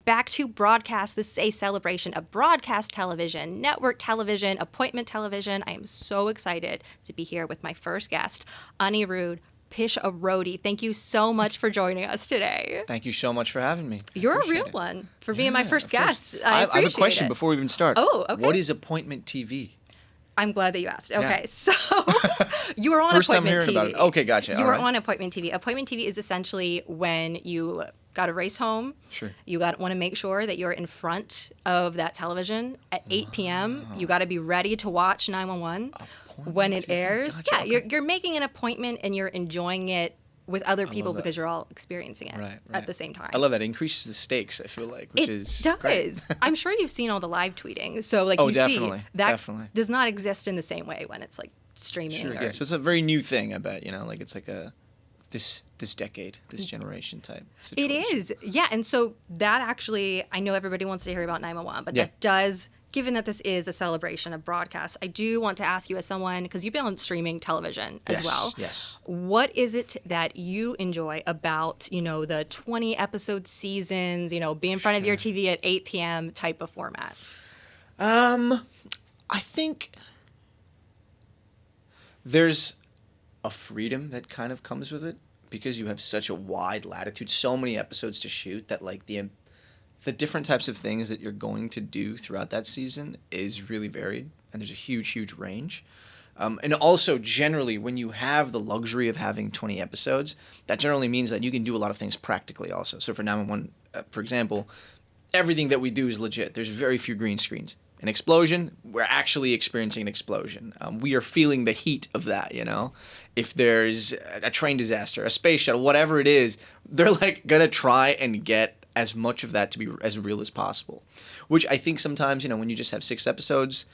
back to broadcast. This is a celebration of broadcast television, network television, appointment television. I am so excited to be here with my first guest, Anirudh Pisharody. Thank you so much for joining us today. Thank you so much for having me. You're a real one for being my first guest. I have a question before we even start. Oh, okay. What is appointment TV? I'm glad that you asked. Okay, Yeah. So you were on First time Appointment hearing TV. about it. Okay, gotcha. You All were right. on Appointment TV. Appointment TV is essentially when you got to race home. Sure. You want to make sure that you're in front of that television at 8 p.m. You got to be ready to watch 911 when it TV. airs. Gotcha, Yeah, okay. you're making an appointment and you're enjoying it with other people that. because you're all experiencing it Right. at the same time. I love that. It increases the stakes, I feel like, which It is does. great. I'm sure you've seen all the live tweeting. So like Oh, you definitely, see that definitely. does not exist in the same way when it's like streaming. Sure, or, yeah. So it's a very new thing, I bet, like it's like a this decade, this generation type It situation. is. Yeah. And so that actually, I know everybody wants to hear about 911, but Yeah. that does, given that this is a celebration of broadcast, I do want to ask you as someone, because you've been on streaming television as well. Yes. What is it that you enjoy about, the 20 episode seasons, be in front of your TV at 8 p.m. type of formats? I think there's a freedom that kind of comes with it because you have such a wide latitude, so many episodes to shoot that like the different types of things that you're going to do throughout that season is really varied, and there's a huge range. And also, generally, when you have the luxury of having 20 episodes, that generally means that you can do a lot of things practically also. So for 911, for example, everything that we do is legit. There's very few green screens. An explosion, we're actually experiencing an explosion. We are feeling the heat of that, If there's a train disaster, a space shuttle, whatever it is, they're like going to try and get as much of that to be as real as possible. Which I think sometimes, when you just have 6 episodes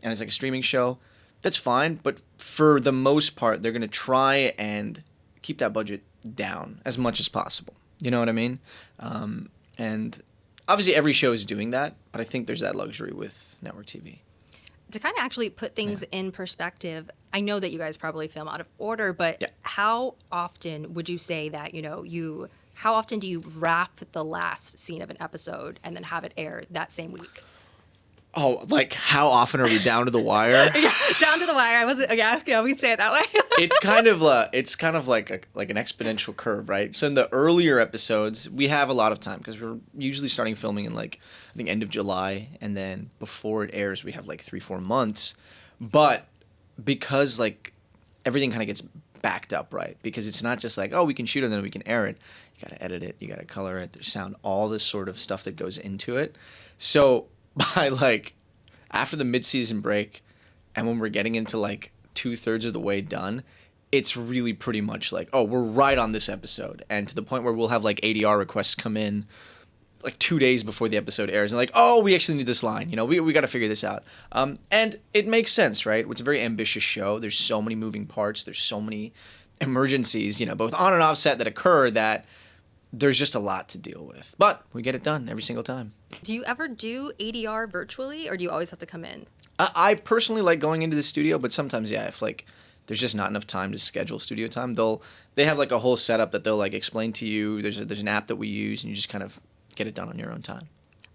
and it's like a streaming show, that's fine. But for the most part, they're going to try and keep that budget down as much as possible. You know what I mean? And obviously, every show is doing that, but I think there's that luxury with network TV. To kind of actually put things in perspective, I know that you guys probably film out of order, but Yeah. how often would you say that, how often do you wrap the last scene of an episode and then have it air that same week? Oh, like how often are we down to the wire? Yeah, down to the wire. I wasn't. Yeah, we can say it that way. It's kind of like an exponential curve, right? So in the earlier episodes, we have a lot of time because we're usually starting filming in I think end of July, and then before it airs, we have 3-4 months. But because everything kind of gets backed up, right? Because it's not just we can shoot it and then we can air it. You got to edit it, you got to color it, there's sound, all this sort of stuff that goes into it. So by after the mid-season break, and when we're getting into 2/3 of the way done, it's really pretty much we're right on this episode, and to the point where we'll have ADR requests come in 2 days before the episode airs, and we actually need this line, we got to figure this out. And it makes sense, right? It's a very ambitious show. There's so many moving parts. There's so many emergencies, both on and off set that occur that there's just a lot to deal with. But we get it done every single time. Do you ever do ADR virtually, or do you always have to come in? I personally like going into the studio, but sometimes, yeah, if there's just not enough time to schedule studio time, they have a whole setup that they'll explain to you. There's an app that we use, and you just kind of get it done on your own time.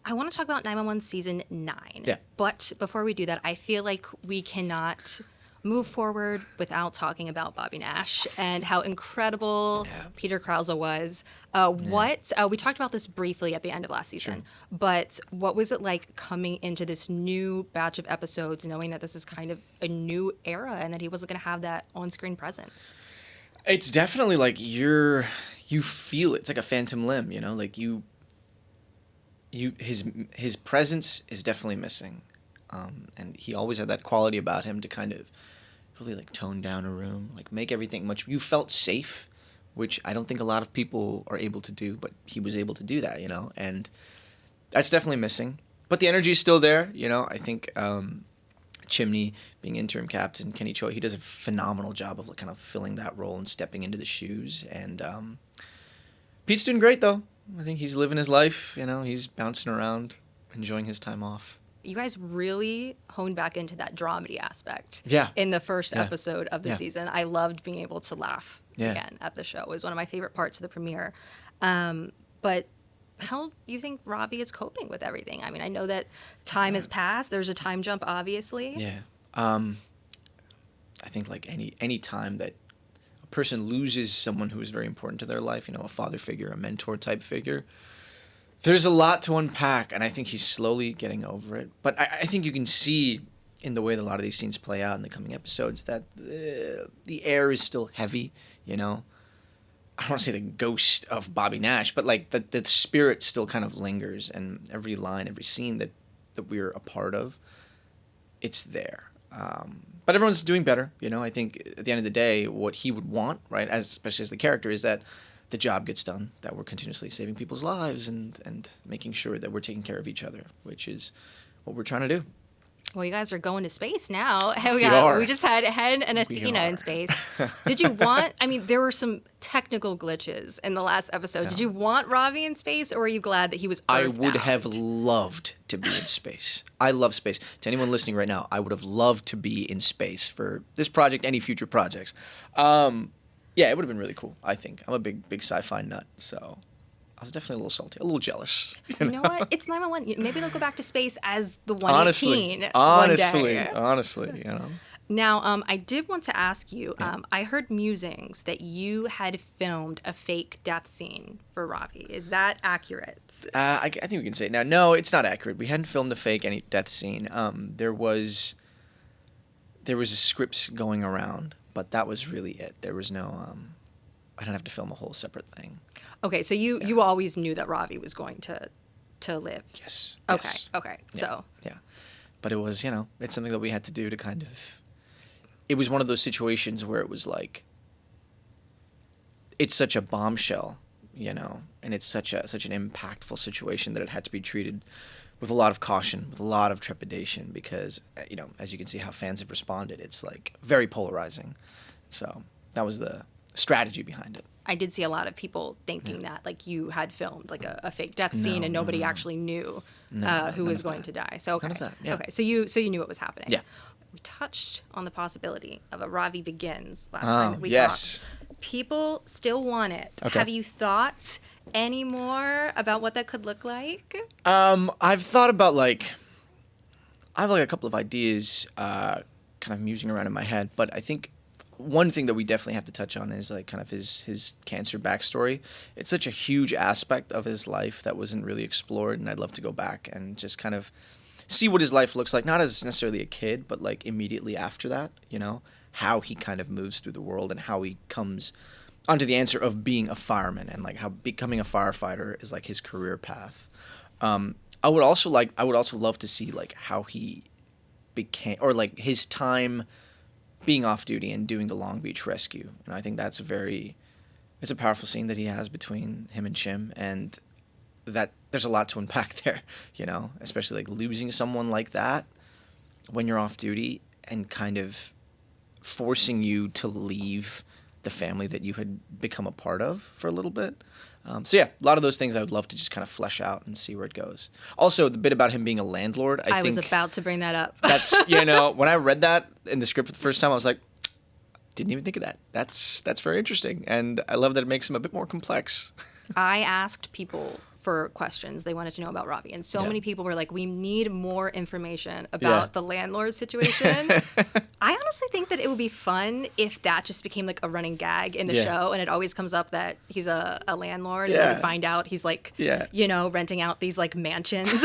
I want to talk about 911 season 9. Yeah. But before we do that, I feel like we cannot move forward without talking about Bobby Nash and how incredible Peter Krause was. We talked about this briefly at the end of last season, but what was it like coming into this new batch of episodes, knowing that this is kind of a new era and that he wasn't going to have that on-screen presence? It's definitely you feel it. It's like a phantom limb, his presence is definitely missing. And he always had that quality about him to kind of really tone down a room, make everything you felt safe, which I don't think a lot of people are able to do, but he was able to do that, and that's definitely missing. But the energy is still there, I think Chimney being interim captain, Kenny Choi, he does a phenomenal job of kind of filling that role and stepping into the shoes. And Pete's doing great though. I think he's living his life, he's bouncing around, enjoying his time off. You guys really honed back into that dramedy aspect in the first episode of the season. I loved being able to laugh again at the show. It was one of my favorite parts of the premiere. But how do you think Ravi is coping with everything? I mean, I know that time has passed. There's a time jump, obviously. Yeah. I think like any time that a person loses someone who is very important to their life, a father figure, a mentor type figure, there's a lot to unpack, and I think he's slowly getting over it. But I think you can see in the way that a lot of these scenes play out in the coming episodes that the air is still heavy, I don't want to say the ghost of Bobby Nash, but like the spirit still kind of lingers, and every line, every scene that we're a part of, it's there. But everyone's doing better, I think at the end of the day, what he would want, right, especially as the character, is that the job gets done, that we're continuously saving people's lives and making sure that we're taking care of each other, which is what we're trying to do. Well, you guys are going to space now. We just had Hen and Athena in space. Did you want, there were some technical glitches in the last episode. No. Did you want Ravi in space, or are you glad that he was Earthbound? I would have loved to be in space. I love space. To anyone listening right now, I would have loved to be in space for this project, any future projects. Yeah, it would have been really cool, I think. I'm a big sci-fi nut, so I was definitely a little salty, a little jealous. You know what? It's 911. Maybe they'll go back to space as the 118 Honestly. Now, I did want to ask you, I heard musings that you had filmed a fake death scene for Ravi. Is that accurate? I think we can say it now. No, it's not accurate. We hadn't filmed a fake any death scene. There was a script going around, but that was really it. There was no, I didn't have to film a whole separate thing. Okay, so you always knew that Ravi was going to live. Yes. Okay. Yes. Okay. Yeah. So. Yeah, but it was it's something that we had to do to kind of. It was one of those situations where it was like. It's such a bombshell, and it's such an impactful situation that it had to be treated with a lot of caution, with a lot of trepidation, because as you can see how fans have responded, it's like very polarizing. So that was the strategy behind it. I did see a lot of people thinking that like you had filmed like a fake death scene and nobody actually knew who was going to die. So okay, okay, so you knew what was happening. Yeah, we touched on the possibility of a Ravi Begins last time that we talked. People still want it. Okay. Have you thought any more about what that could look like? I've thought about I have a couple of ideas, kind of musing around in my head, but I think. One thing that we definitely have to touch on is kind of his cancer backstory. It's such a huge aspect of his life that wasn't really explored, and I'd love to go back and just kind of see what his life looks like, not as necessarily a kid, but immediately after that, how he kind of moves through the world and how he comes onto the answer of being a fireman and how becoming a firefighter is his career path. I would also love to see how he became, or his time being off duty and doing the Long Beach rescue. And I think that's it's a powerful scene that he has between him and Chim, and that there's a lot to unpack there, especially losing someone like that when you're off duty and kind of forcing you to leave the family that you had become a part of for a little bit. So yeah, a lot of those things I would love to just kind of flesh out and see where it goes. Also, the bit about him being a landlord, I think... I was about to bring that up. That's, when I read that in the script for the first time, I was like, didn't even think of that. That's very interesting. And I love that it makes him a bit more complex. I asked people for questions they wanted to know about Ravi, and so many people were like, we need more information about the landlord situation. I honestly think that it would be fun if that just became a running gag in the show, and it always comes up that he's a landlord, and we find out he's renting out these mansions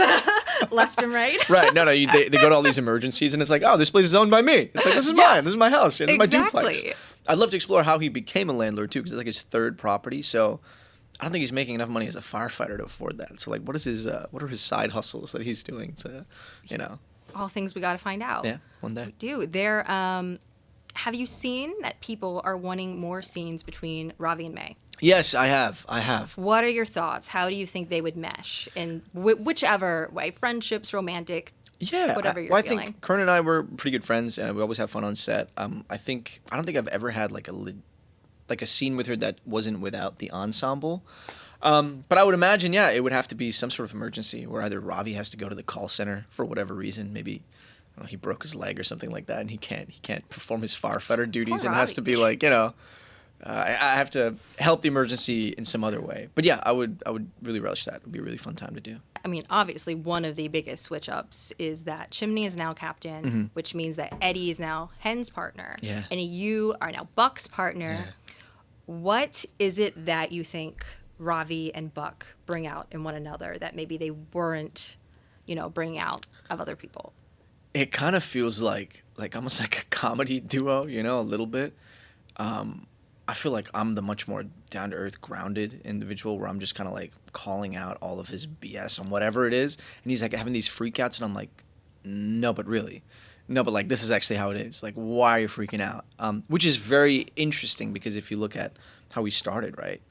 left and right. Right. No, they go to all these emergencies, and it's like, oh, this place is owned by me. It's like, this is mine. This is my house. This is my duplex. I'd love to explore how he became a landlord too, because it's his third property. So I don't think he's making enough money as a firefighter to afford that. So what are his side hustles that he's doing to, all things we got to find out. Yeah, one day. We do. Have you seen that people are wanting more scenes between Ravi and May? Yes, I have. What are your thoughts? How do you think they would mesh in whichever way? Friendships, romantic, whatever you're feeling. I think Kern and I were pretty good friends, and we always have fun on set. I don't think I've ever had a scene with her that wasn't without the ensemble. But I would imagine, it would have to be some sort of emergency where either Ravi has to go to the call center for whatever reason. Maybe he broke his leg or something like that, and he can't perform his firefighter duties, and has to be I have to help the emergency in some other way. But yeah, I would really relish that. It would be a really fun time to do. I mean, obviously, one of the biggest switch-ups is that Chimney is now captain, which means that Eddie is now Hen's partner. Yeah. And you are now Buck's partner. Yeah. What is it that you think Ravi and Buck bring out in one another that maybe they weren't, bringing out of other people? It kind of feels like almost like a comedy duo, a little bit. I feel like I'm the much more down-to-earth, grounded individual where I'm just kind of like calling out all of his BS on whatever it is. And he's like having these freakouts and I'm like, no, but really. No, but like this is actually how it is. Like, why are you freaking out? Which is very interesting because if you look at how we started, right?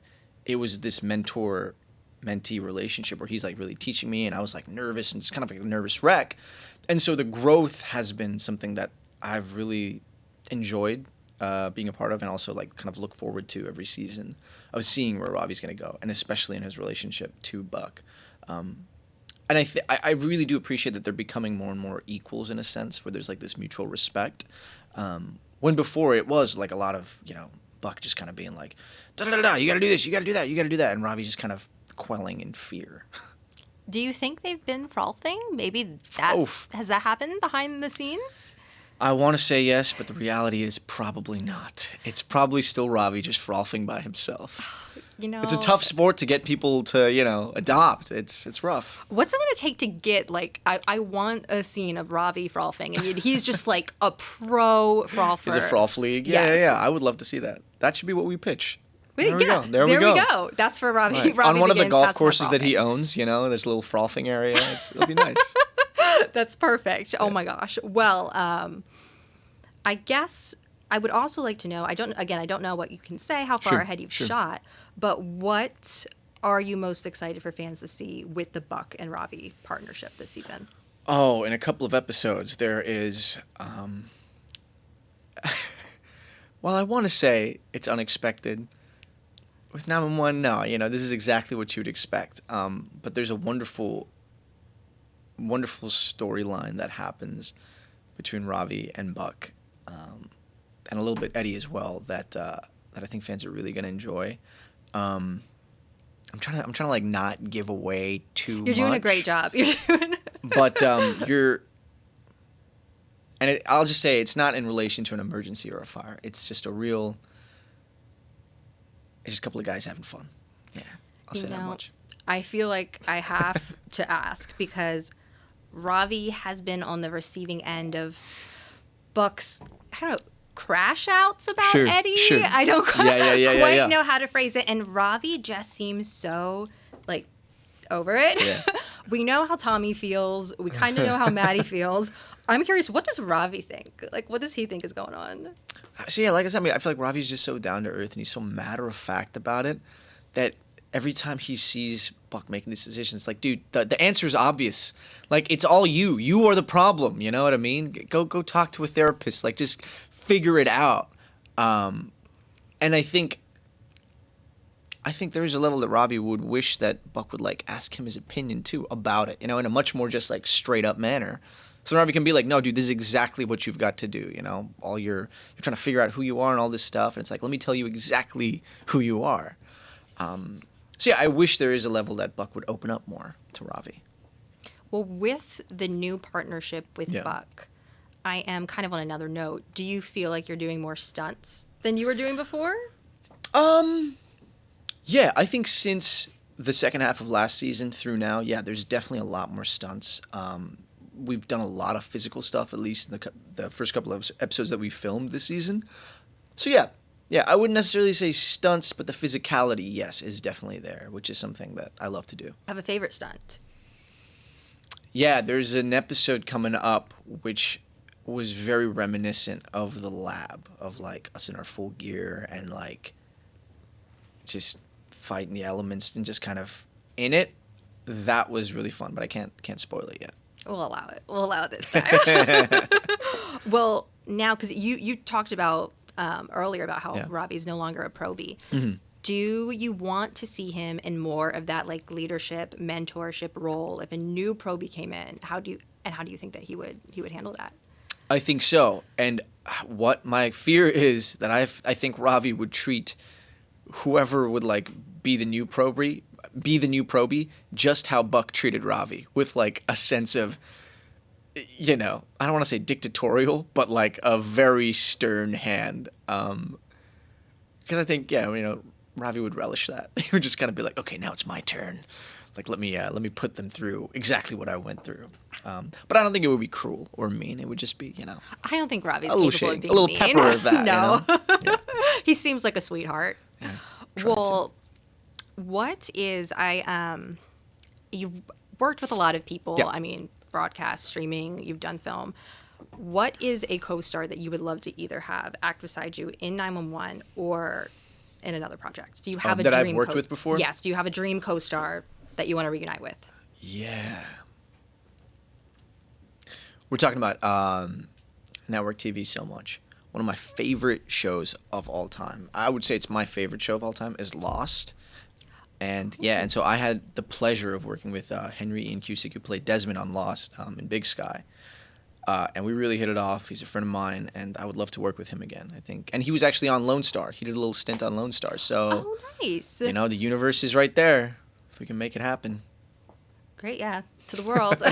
It was this mentor-mentee relationship where he's like really teaching me and I was like nervous and just kind of like a nervous wreck. And so the growth has been something that I've really enjoyed being a part of, and also like kind of look forward to every season of seeing where Ravi's going to go, and especially in his relationship to Buck. And I really do appreciate that they're becoming more and more equals in a sense, where there's like this mutual respect. When before it was like a lot of Buck just kind of being like, da da da da, you got to do this, you got to do that, you got to do that, and Ravi just kind of quelling in fear. Do you think they've been frothing? Maybe has that happened behind the scenes? I want to say yes, but the reality is probably not. It's probably still Ravi just frothing by himself. It's a tough sport to get people to, adopt. It's rough. What's it going to take to get, I want a scene of Ravi frothing, and he's just like a pro frother. He's a froth league? Yeah. I would love to see that. That should be what we pitch. There we go. That's for Ravi. Right. Ravi on one Begins, of the golf courses that he owns, there's a little frothing area. It'll be nice. That's perfect. Oh my gosh. Well, I guess I would also like to know, I don't know what you can say, how far ahead you've shot, but what are you most excited for fans to see with the Buck and Ravi partnership this season? Oh, in a couple of episodes, there is, well, I want to say it's unexpected. With 911, no, this is exactly what you would expect. But there's a wonderful storyline that happens between Ravi and Buck, and a little bit Eddie as well, that I think fans are really gonna enjoy. I'm trying to like not give away too much. You're doing a great job. But I'll just say it's not in relation to an emergency or a fire. It's just it's just a couple of guys having fun. Yeah, I'll say that much. I feel like I have to ask because Ravi has been on the receiving end of Buck's, crash outs about Eddie. Sure. I don't quite know how to phrase it. And Ravi just seems so, over it. Yeah. We know how Tommy feels. We kind of know how Maddie feels. I'm curious, what does Ravi think? What does he think is going on? So, yeah, like I said, I feel like Ravi's just so down to earth and he's so matter-of-fact about it that every time he sees Buck making these decisions, it's like, dude, the answer is obvious. It's all you. You are the problem. You know what I mean? Go talk to a therapist. Just figure it out. And I think there is a level that Ravi would wish that Buck would ask him his opinion too about it. In a much more just straight up manner. So Ravi can be like, no, dude, this is exactly what you've got to do. All you're trying to figure out who you are and all this stuff. And it's like, let me tell you exactly who you are. So yeah, I wish there is a level that Buck would open up more to Ravi. Well, with the new partnership with Buck, I am kind of on another note. Do you feel like you're doing more stunts than you were doing before? Yeah, I think since the second half of last season through now, there's definitely a lot more stunts. We've done a lot of physical stuff, at least in the first couple of episodes that we filmed this season. So yeah, I wouldn't necessarily say stunts, but the physicality, yes, is definitely there, which is something that I love to do. I have a favorite stunt. Yeah, there's an episode coming up which was very reminiscent of the lab, of us in our full gear and just fighting the elements and just kind of in it. That was really fun, but I can't spoil it yet. We'll allow it. We'll allow it this time. Well, now, because you talked about earlier about how Ravi's no longer a proby. Mm-hmm. Do you want to see him in more of that leadership, mentorship role? If a new proby came in, how do you think that he would handle that? I think so. And what my fear is that I think Ravi would treat whoever would like be the new proby just how Buck treated Ravi, with like a sense of, I don't want to say dictatorial, but like a very stern hand. Because I think, Ravi would relish that. He would just kind of be like, okay, now it's my turn. Like, let me put them through exactly what I went through. But I don't think it would be cruel or mean. It would just be, I don't think Ravi's a little capable shade, of being a little mean. pepper of that. No. Yeah. He seems like a sweetheart. Yeah, Well, what is you've worked with a lot of people. Yeah. I mean, broadcast, streaming, you've done film. What is a co-star that you would love to either have act beside you in 911 or in another project? Do you have a that dream I've worked with before? Yes. Do you have a dream co-star that you want to reunite with? Yeah. We're talking about network TV so much. One of my favorite shows of all time, I would say it's my favorite show of all time, is Lost. And and so I had the pleasure of working with Henry Ian Cusick, who played Desmond on Lost in Big Sky. And we really hit it off. He's a friend of mine, and I would love to work with him again, I think. And he was actually on Lone Star. He did a little stint on Lone Star. So, Oh, nice. the universe is right there if we can make it happen. Great, yeah. To the world.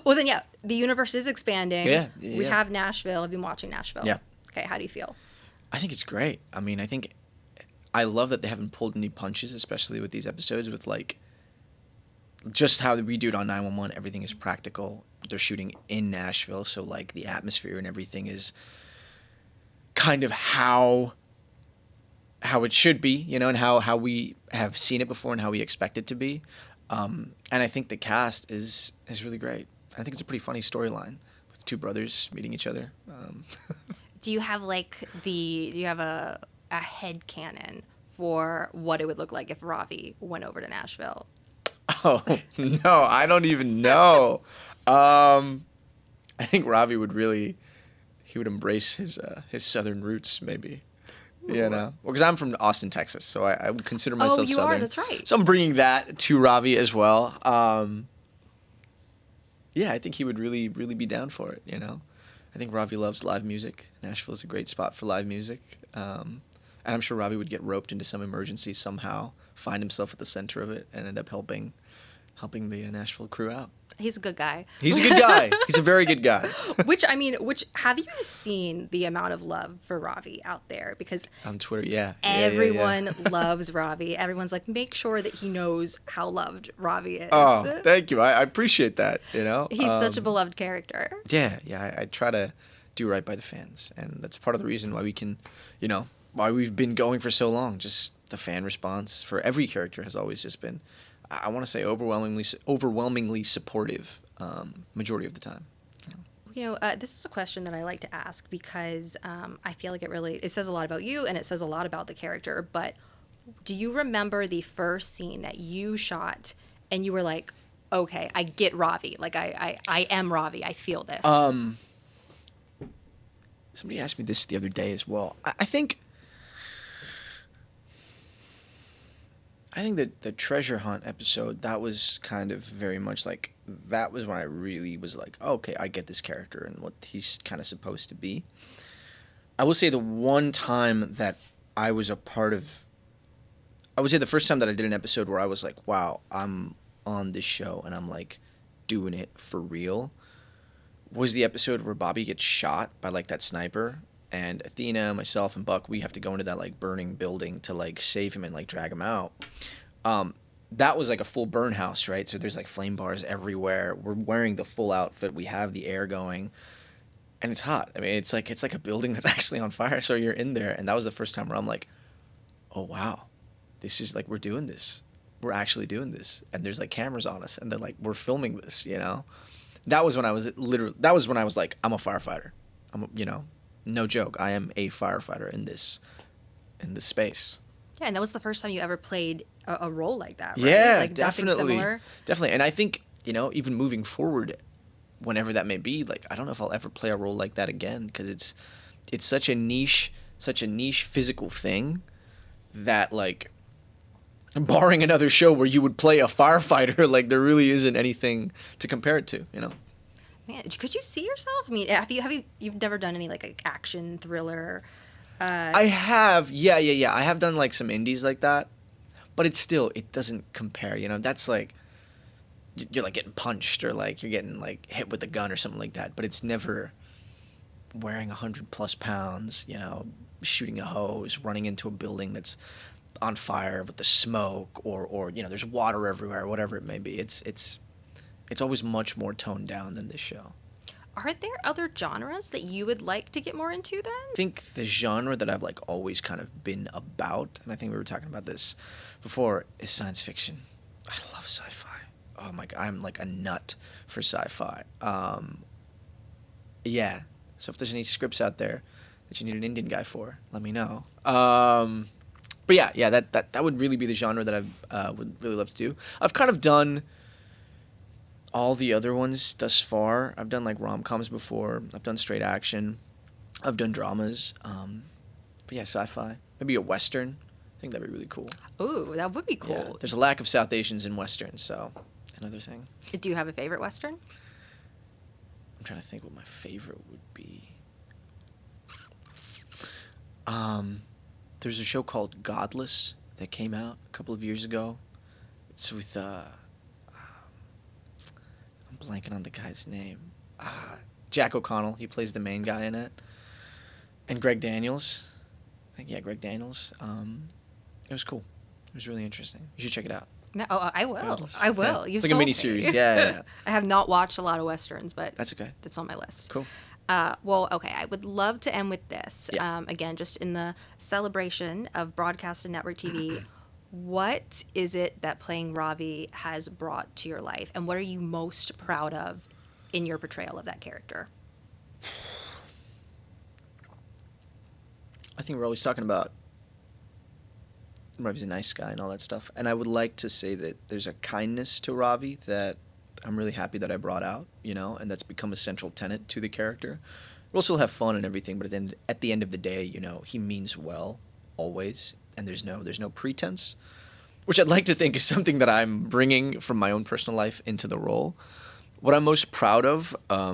Well, then, the universe is expanding. Yeah. We have Nashville. I've been watching Nashville. Yeah. Okay, how do you feel? I think it's great. I mean, I love that they haven't pulled any punches, especially with these episodes, with like just how we do it on 911. Everything is practical. They're shooting in Nashville, so like the atmosphere and everything is kind of how it should be, and how we have seen it before and how we expect it to be. And I think the cast is really great. I think it's a pretty funny storyline with two brothers meeting each other. Do you have a headcanon for what it would look like if Ravi went over to Nashville? Oh, no, I don't even know. I think Ravi would embrace his southern roots, maybe. Well, because I'm from Austin, Texas, so I would consider myself you southern. are, that's right. So I'm bringing that to Ravi as well. I think he would really, really be down for it, I think Ravi loves live music. Nashville is a great spot for live music. And I'm sure Ravi would get roped into some emergency somehow, find himself at the center of it, and end up helping the Nashville crew out. He's a good guy. He's a good guy. He's a very good guy. Which have you seen the amount of love for Ravi out there? Because on Twitter, yeah. Everyone loves Ravi. Everyone's like, make sure that he knows how loved Ravi is. Oh, thank you. I appreciate that, He's such a beloved character. Yeah. I try to do right by the fans. And that's part of the reason why we can, why we've been going for so long. Just the fan response for every character has always just been, I want to say, overwhelmingly supportive, majority of the time. This is a question that I like to ask because I feel like it says a lot about you and it says a lot about the character. But do you remember the first scene that you shot and you were like, okay, I get Ravi. Like, I am Ravi. I feel this. Somebody asked me this the other day as well. I think that the treasure hunt episode, that was kind of very much like, that was when I really was like, oh, okay, I get this character and what he's kind of supposed to be. I will say the one time that I was a part of, I would say the first time that I did an episode where I was like, wow, I'm on this show and I'm like doing it for real, was the episode where Bobby gets shot by like that sniper. And Athena, myself, and Buck, we have to go into that like burning building to like save him and like drag him out. That was like a full burn house, right? So there's like flame bars everywhere. We're wearing the full outfit. We have the air going, and it's hot. I mean, it's like a building that's actually on fire. So you're in there, and that was the first time where I'm like, oh wow, this is like, we're doing this. We're actually doing this, and there's like cameras on us, and they're like, we're filming this. That was when I was like, I'm a firefighter. No joke. I am a firefighter in this space. Yeah, and that was the first time you ever played a role like that, right? Yeah, like, definitely. Similar. Definitely. And I think, even moving forward, whenever that may be, like, I don't know if I'll ever play a role like that again, because it's such a niche physical thing that, like, barring another show where you would play a firefighter, like, there really isn't anything to compare it to, Man, could you see yourself? I mean, you've never done any like action thriller? I have, yeah. I have done like some indies like that, but it doesn't compare. That's like you're like getting punched or like you're getting like hit with a gun or something like that. But it's never wearing 100+ pounds. Shooting a hose, running into a building that's on fire with the smoke, or there's water everywhere, whatever it may be. It's always much more toned down than this show. Are there other genres that you would like to get more into then? I think the genre that I've like always kind of been about, and I think we were talking about this before, is science fiction. I love sci-fi. Oh my god, I'm like a nut for sci-fi. Yeah. So if there's any scripts out there that you need an Indian guy for, let me know. But yeah, that would really be the genre that I would really love to do. I've kind of done all the other ones thus far. I've done like rom-coms before. I've done straight action. I've done dramas. But yeah, sci-fi. Maybe a western. I think that'd be really cool. Ooh, that would be cool. Yeah, there's a lack of South Asians in westerns, so another thing. Do you have a favorite western? I'm trying to think what my favorite would be. There's a show called Godless that came out a couple of years ago. It's with I'm blanking on the guy's name. Jack O'Connell. He plays the main guy in it. And Greg Daniels. Greg Daniels. It was cool. It was really interesting. You should check it out. No, I will. Godless. I will. Yeah. It's like a mini series. Yeah. I have not watched a lot of westerns, but That's okay. that's on my list. Cool. Well, okay, I would love to end with this. Yeah. Again, just in the celebration of broadcast and network TV, what is it that playing Ravi has brought to your life? And what are you most proud of in your portrayal of that character? I think we're always talking about Ravi's a nice guy and all that stuff. And I would like to say that there's a kindness to Ravi that I'm really happy that I brought out, and that's become a central tenet to the character. We'll still have fun and everything, but at the end of the day, he means well always, and there's no pretense, which I'd like to think is something that I'm bringing from my own personal life into the role. What I'm most proud of, I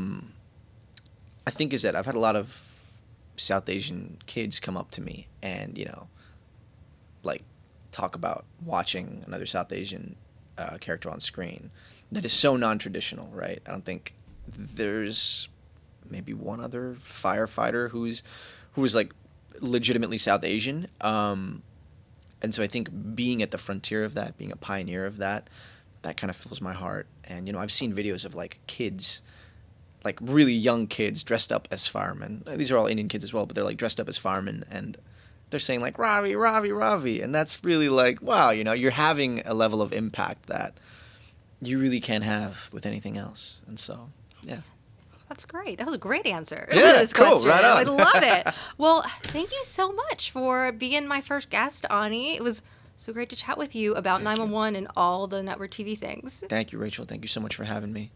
think, is that I've had a lot of South Asian kids come up to me and, like talk about watching another South Asian character on screen that is so non-traditional, right? I don't think there's maybe one other firefighter who is like legitimately South Asian. And so I think being at the frontier of that, being a pioneer of that kind of fills my heart. And, I've seen videos of like kids, like really young kids dressed up as firemen. These are all Indian kids as well, but they're like dressed up as firemen and they're saying like, Ravi, Ravi, Ravi. And that's really like, wow, you're having a level of impact that you really can't have with anything else. And so, yeah. That's great. That was a great answer Yeah, to this cool. question. Right on. I love it. Well, thank you so much for being my first guest, Ani. It was so great to chat with you about 911 and all the network TV things. Thank you, Rachel. Thank you so much for having me.